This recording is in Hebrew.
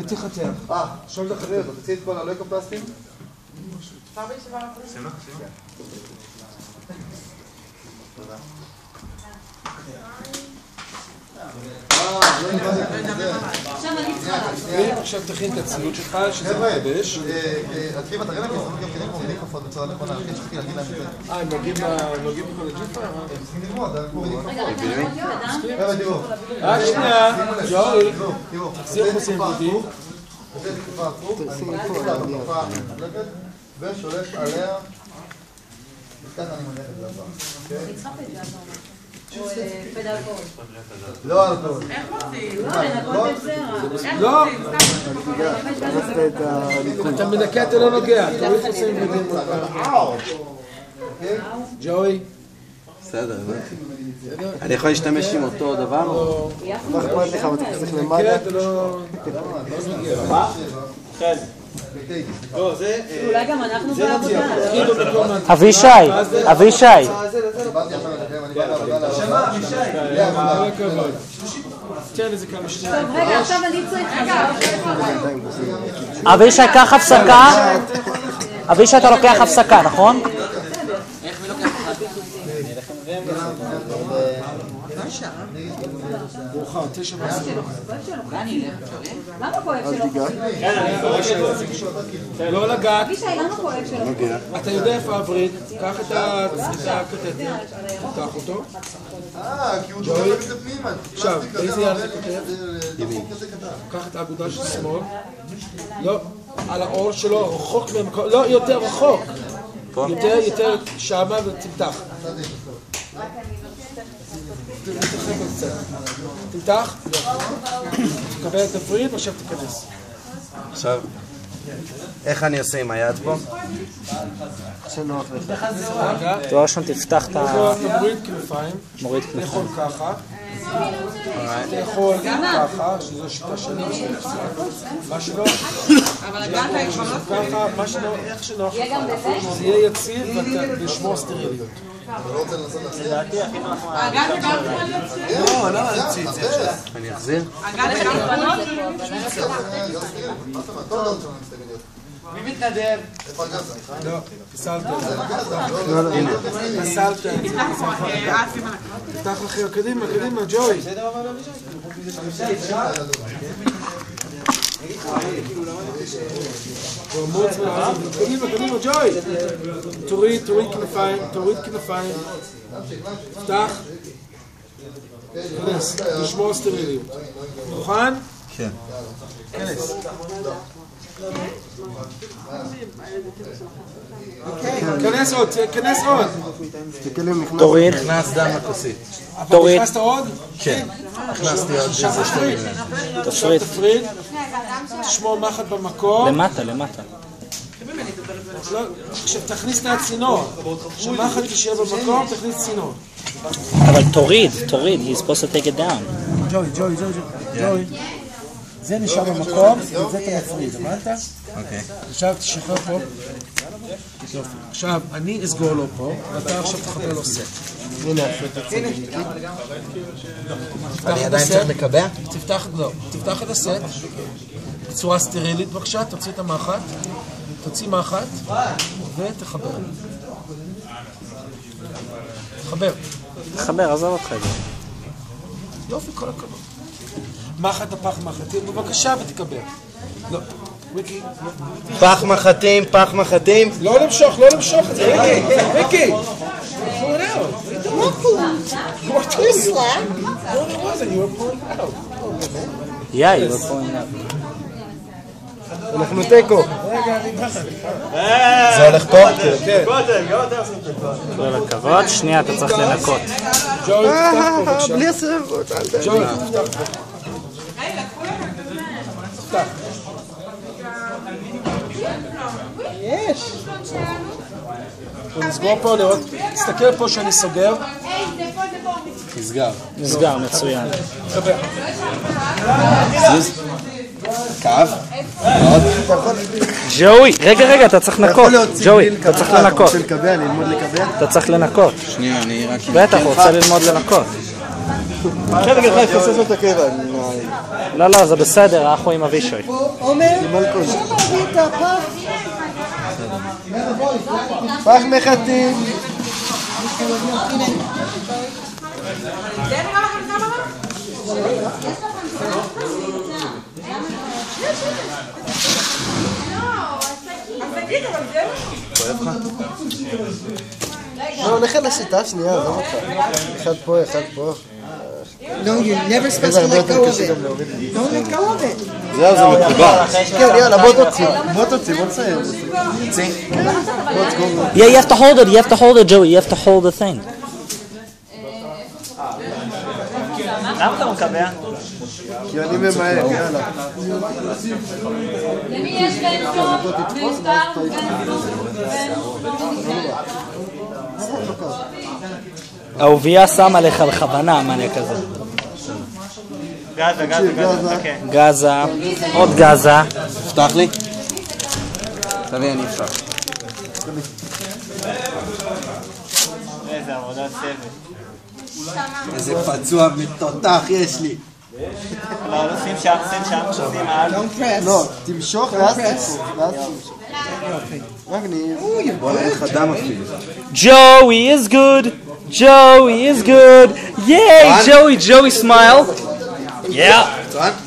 ותחתך. עכשיו תחתך. תוציא את כל הלויקופלסטים. תודה. עכשיו תכין את הציוד שלך, שזה מתלבש. עקיבא, תראה להם הזדמנות גם כדי כמו מיקרופון בצורה נכונה, אחי שכחתי להגיד להם את זה. הם נוגעים בכל הג'יפה? הם צריכים ללמוד, תראו. רק שנייה, ג'וי. תראו, תחזיר חוסים בודים. זה תקופה הפוך, אני מניח את התקופה המחלקת, ושולט עליה, וככה אני מניח את זה הבא. לא אלכוהול. איך עושים? לא, לנקות את זרע. לא! אתה מנקה, אתה לא נוגע. תוריד חוסים בודים. ג'וי. בסדר, אני יכול להשתמש עם אותו דבר? מה אכפת לך, אבל אתה צריך למעלה? אתה לא נוגע. מה? כן. אולי גם אנחנו בעבודה. אבישי, אבישי. תן לזה כמה שניים. טוב, רגע, עכשיו אני צריך אבישי, קח הפסקה. אבישי, אתה לוקח הפסקה, נכון? ברוכה, 9 מעשרה. למה כואב שלו? לא לגעת. אבישי, למה כואב שלו? אתה יודע איפה הווריד, קח את הקטטר, קח אותו. כי הוא דורק את זה פנימה. עכשיו, איזה יד זה כותב? קח את האגודה של שמאל. לא, על האור שלו, רחוק ממקום, לא, יותר רחוק. יותר שמה ותמתח. תמתח, תקבל את הווריד ועכשיו תיכנס. עכשיו, איך אני עושה עם היד פה? שנוח לך. דבר ראשון תפתח את מוריד כנפיים. מוריד אתה יכול כנפיים. ככה. אתה יכול ככה, שזו שיטה שלי. מה שלא. אבל הגעת היכולות ככה, מה שלא, איך שנוח לך. זה יהיה יציב ולשמור סטריליות. הגעת גם יכול להיות סטרילי? לא, לא, אני אחזיר? הגעת גם בנות? מי מתנדב? לא, פסלת את זה. פסלת את זה. תפתח לכם, קדימה, קדימה, ג'וי. קדימה, קדימה, ג'וי. תוריד כנפיים, תוריד כנפיים. תפתח. כנס, לשמור סטריליות. מוכן? כן. כנס. כנס עוד, כנס עוד. תוריד. נכנס דם לכוסית. תוריד. נכנסת עוד? כן. הכנסתי עוד שזה שתיים. תפריד. תפריד. תשמור מחט במקום. למטה, למטה. עכשיו תכניס את הצינור. שמחט תשאר במקום, תכניס צינור. אבל תוריד, תוריד. He's supposed to take it down. ג'וי. זה נשאר במקום, ואת זה אתה מפריד, הבנת? אוקיי. עכשיו תשחרר פה. עכשיו אני אסגור לו פה, ואתה עכשיו תחבר לו סט. אני עדיין צריך לקבע? תפתח את הסט בצורה סטרילית בבקשה, תוציא את המחט, תוציא מחט ותחבר. תחבר. תחבר, עזוב אותך את זה. יופי, כל הכבוד. מחט הפח מחטים, בבקשה ותקבל. לא, ויקי. פח מחטים, פח מחטים. לא למשוך, לא למשוך את זה, ויקי. Yeah, you were pulling up. אנחנו תיקו. זה הולך פה? כל הכבוד. שנייה, אתה צריך לנקות. ג'וי, תפתח פה בבקשה. בלי הסרבות. ג'וי, תפתח פה. תפתח. יש. נסגור פה לראות. תסתכל פה שאני סוגר. נסגר. נסגר, מצוין. חבר. קו? ג'וי, רגע, אתה צריך לנקות. ג'וי, אתה צריך לנקות. ללמוד לקבע? אתה צריך לנקות. שנייה, אני רק... בטח, הוא רוצה ללמוד לנקות. עכשיו בגללך יפסס לו את הקבע. לא, זה בסדר, אנחנו עם אבישוי. עומר, אפשר להביא את הפח? פח מחטים. זה נראה לכם כמה רע? אז תגיד, אבל זה לא, הולך על השיטה השנייה, עזוב אותך. אחד פה, אחד פה. No, you're never supposed to let go of it. Don't let go of it. זהו, זה מקובל. כן, יאללה, בוא תוציא. בוא נסיים. Yeah, you have to hold it. You have to hold it, Joey. You have to hold the thing. למה אתה מקבע? כי אני ממהר, יאללה. למי יש בן טוב? מיותר? אהוביה שם עליך בכוונה, מלא כזה. גזה, חכה. גזה, עוד גזה. פתח לי. תביא, אני אפשר. איזה עבודת צוות. איזה פצוע מתותח יש לי. לא, שים שם, שים על. Don't press. לא, תמשוך ואז תמשוך. מגניב. בוא נראה לך דם אפילו. Joey is good. Joey is good. Yay, Joey smile. Yeah.